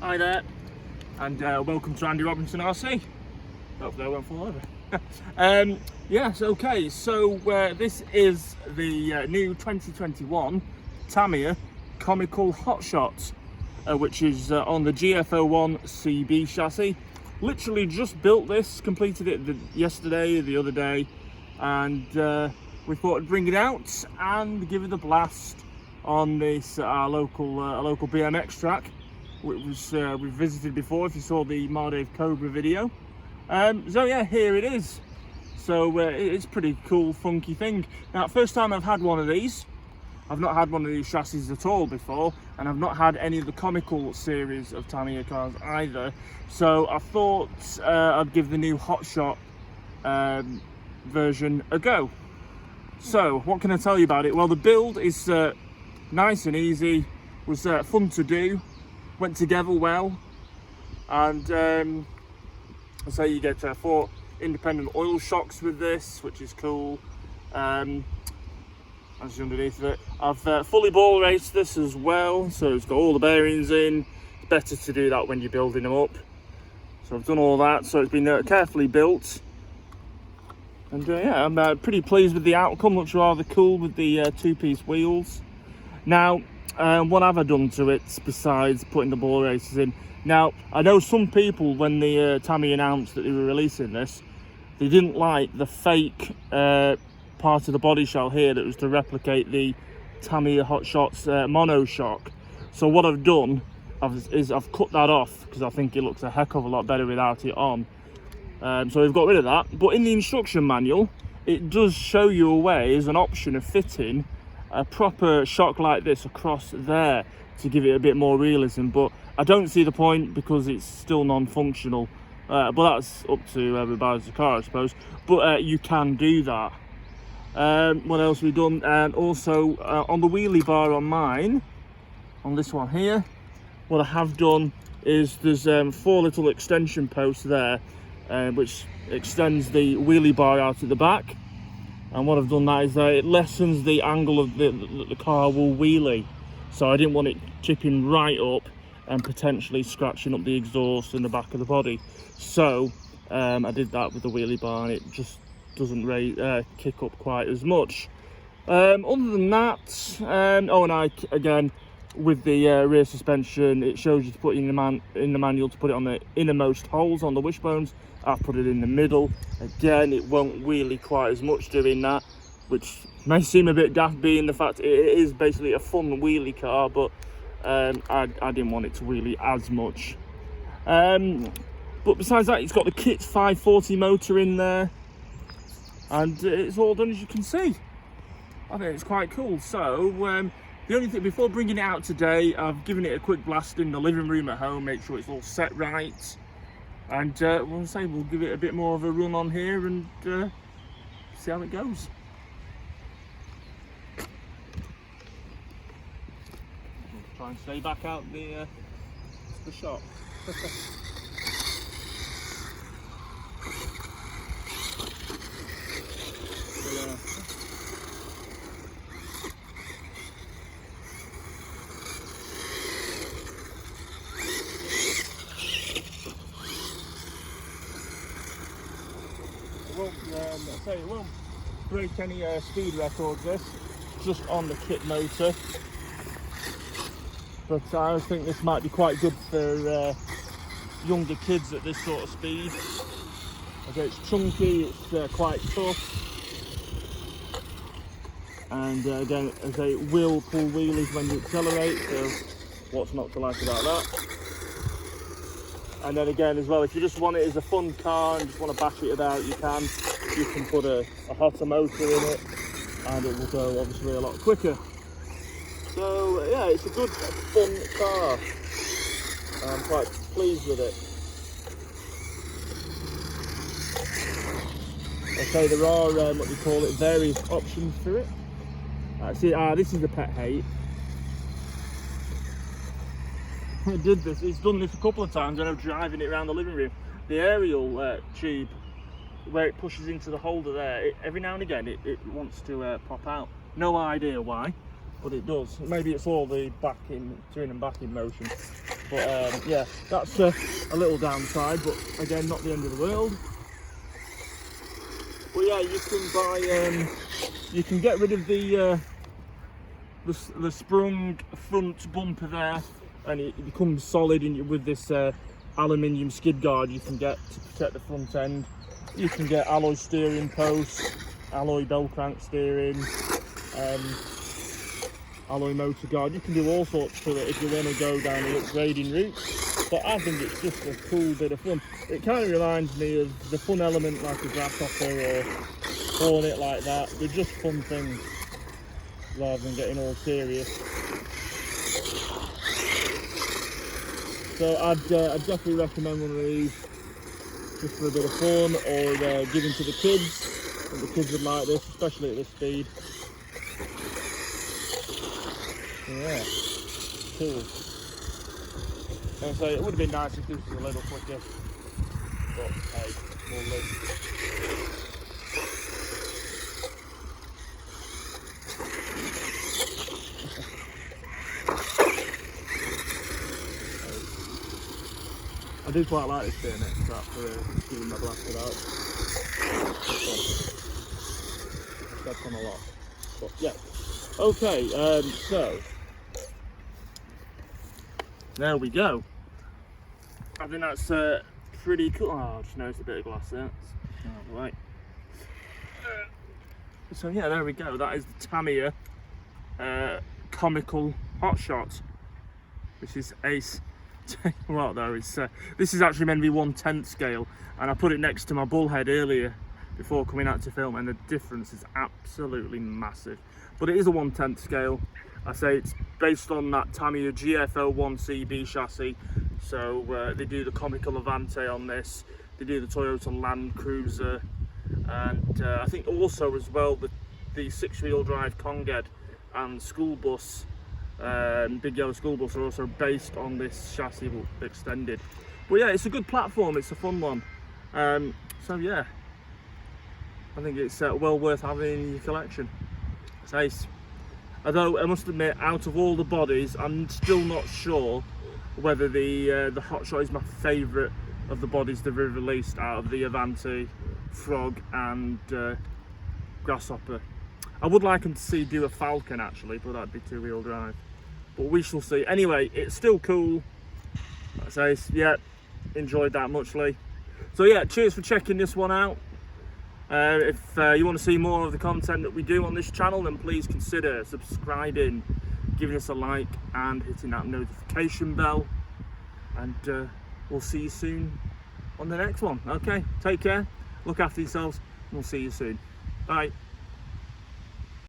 Hi there, and welcome to Andy Robinson RC. Hopefully I won't fall over. Yes, okay, so this is the new 2021 Tamiya Comical Hotshot, which is on the GF01 CB chassis. Literally just built this, completed it yesterday, the other day, and we thought I'd bring it out and give it a blast on this local BMX track, which was we've visited before. If you saw the Mardev Cobra video, so yeah, here it is. So it's a pretty cool, funky thing. Now, first time I've had one of these. I've not had one of these chassis at all before, and I've not had any of the Comical series of Tamiya cars either. So I thought I'd give the new Hotshot version a go. So what can I tell you about it? Well, the build is nice and easy, was fun to do, went together well, and I say you get 4 independent oil shocks with this, which is cool. As underneath of it, I've fully ball raced this as well, so it's got all the bearings in. It's better to do that when you're building them up, so I've done all that. So it's been carefully built, and yeah, I'm pretty pleased with the outcome. Looks rather cool with the 2-piece wheels. Now, what have I done to it besides putting the ball races in? Now, I know some people, when the Tamiya announced that they were releasing this, they didn't like the fake part of the body shell here that was to replicate the Tamiya Hotshot's monoshock. So what I've done is I've cut that off, because I think it looks a heck of a lot better without it on. So we've got rid of that. But in the instruction manual, it does show you a way as an option of fitting a proper shock like this across there to give it a bit more realism, but I don't see the point because it's still non-functional. But that's up to whoever buys the car, I suppose. But you can do that. What else have we done? And also on the wheelie bar on mine, on this one here, what I have done is there's 4 little extension posts there, which extends the wheelie bar out at the back. And what I've done that is it lessens the angle of the car will wheelie. So I didn't want it chipping right up and potentially scratching up the exhaust and the back of the body. So I did that with the wheelie bar, and it just doesn't kick up quite as much. Other than that, oh, and again, with the rear suspension, it shows you to put in the manual to put it on the innermost holes on the wishbones. I've put it in the middle. Again, it won't wheelie quite as much doing that, which may seem a bit daft, being the fact it is basically a fun wheelie car, but I didn't want it to wheelie as much. But besides that, it's got the Kit 540 motor in there, and it's all done, as you can see. I think it's quite cool. So the only thing, before bringing it out today, I've given it a quick blast in the living room at home, make sure it's all set right, and we'll give it a bit more of a run on here and see how it goes. Try and stay back out the shot. It won't break any speed records, this, just on the kit motor. But I always think this might be quite good for younger kids at this sort of speed. Okay, it's chunky, it's quite tough, and again, as it will pull wheelies when you accelerate, so what's not to like about that? And then again as well, if you just want it as a fun car and just want to bash it about, you can put a hotter motor in it, and it will go obviously a lot quicker. So yeah, it's a good fun car. I'm quite pleased with it. Okay, there are what we call it, various options for it. See, this is the pet hate. It's done this a couple of times when I'm driving it around the living room. The aerial tube, where it pushes into the holder there, every now and again it wants to pop out. No idea why. but it does. Maybe it's all the turn and back in motion. But yeah, that's a little downside, but again, not the end of the world. But yeah, you can buy, you can get rid of the sprung front bumper there, and it becomes solid. And with this aluminium skid guard, you can get to protect the front end. You can get alloy steering posts, alloy bell crank steering, alloy motor guard. You can do all sorts to it if you want to go down the upgrading route. But I think it's just a cool bit of fun. It kind of reminds me of the fun element like a grasshopper or hornet like that. They're just fun things rather than getting all serious. So I'd definitely recommend one of these just for a bit of fun, or giving to the kids. I think the kids would like this, especially at this speed. Yeah, cool. And so it would have been nice if this was a little quicker, but hey, we'll live. I do quite like this BMX strap for giving my blasted out. That's on a lot, but yeah. Okay, so there we go. I think that's pretty cool. Oh, I just noticed a bit of glass there. Right. So yeah, there we go. That is the Tamiya Comical Hotshot, which is ace. Well, though, this is actually meant to be 1/10 scale, and I put it next to my bullhead earlier before coming out to film, and the difference is absolutely massive. But it is a 1/10 scale. I say it's based on that Tamiya GF01CB chassis. So they do the Comical Hotshot on this. They do the Toyota Land Cruiser, and I think also as well the 6-wheel drive Conged and school bus. Big Yellow School Bus are also based on this chassis extended. But yeah, it's a good platform, it's a fun one. So yeah, I think it's well worth having in your collection. It's ace. Although I must admit, out of all the bodies, I'm still not sure whether the Hotshot is my favourite of the bodies they've released out of the Avanti, Frog and Grasshopper. I would like them to do a Falcon actually, but that'd be 2-wheel drive. But we shall see. Anyway, it's still cool. That's ace. Yeah, enjoyed that muchly. So yeah, cheers for checking this one out. If you want to see more of the content that we do on this channel, then please consider subscribing, giving us a like and hitting that notification bell. And we'll see you soon on the next one. Okay, take care, look after yourselves, and we'll see you soon. Bye.